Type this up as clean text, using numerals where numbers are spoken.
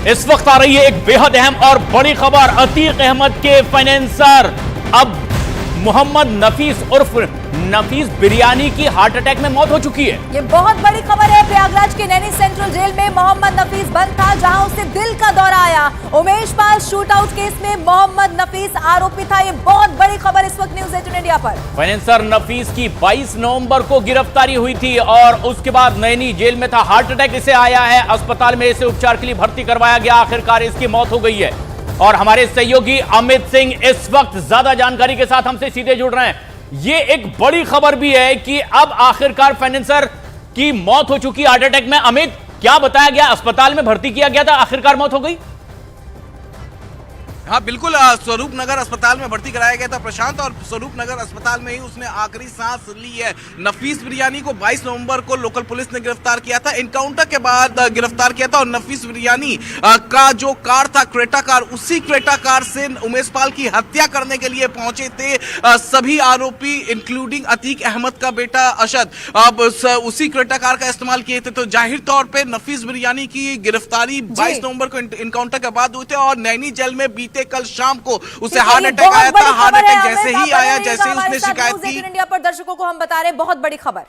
इस वक्त आ रही है एक बेहद अहम और बड़ी खबर। अतीक अहमद के फाइनेंसर अब मोहम्मद नफीस उर्फ नफीस बिरयानी की हार्ट अटैक में मौत हो चुकी है। ये बहुत बड़ी खबर है। प्रयागराज के नैनी सेंट्रल जेल में मोहम्मद नफीस बंद था, जहां उसे दिल का दौरा आया। Umesh Pal shoot out case में मोहम्मद नफीस आरोपी था। ये बहुत बड़ी खबर इस वक्त न्यूज़ 18 इंडिया पर। फाइनेंसर नफीस की 22 नवंबर को गिरफ्तारी हुई थी और उसके बाद नैनी जेल में था। हार्ट अटैक इसे आया है, अस्पताल में इसे उपचार के लिए भर्ती करवाया गया। आखिरकार इसकी मौत हो गई है और हमारे सहयोगी अमित सिंह इस वक्त ज्यादा जानकारी के साथ हमसे सीधे जुड़ रहे हैं। ये एक बड़ी खबर भी है कि अब आखिरकार फाइनेंसर की मौत हो चुकी हार्ट अटैक में। अमित, क्या बताया गया? अस्पताल में भर्ती किया गया था, आखिरकार मौत हो गई? हाँ बिल्कुल, स्वरूप नगर अस्पताल में भर्ती कराया गया था प्रशांत, और स्वरूप नगर अस्पताल में ही उसने आखिरी सांस ली है। नफीस बिरयानी को 22 नवंबर को लोकल पुलिस ने गिरफ्तार किया था, इनकाउंटर के बाद गिरफ्तार किया था। और नफीस बिरयानी का जो कार था, क्रेटा कार, उसी क्रेटा कार से उमेश पाल की हत्या करने के लिए पहुंचे थे सभी आरोपी, इंक्लूडिंग अतीक अहमद का बेटा अशद। अब उसी क्रेटा कार का इस्तेमाल किए थे। तो जाहिर तौर पर नफीस बिरयानी की गिरफ्तारी 22 नवंबर को इनकाउंटर के बाद हुई थे और नैनी जेल में बीते कल शाम को उसे हार्ट अटैक आया था। हार्ट अटैक जैसे ही आया, जैसे ही उसने शिकायत की। इंडिया पर दर्शकों को हम बता रहे हैं, बहुत बड़ी खबर।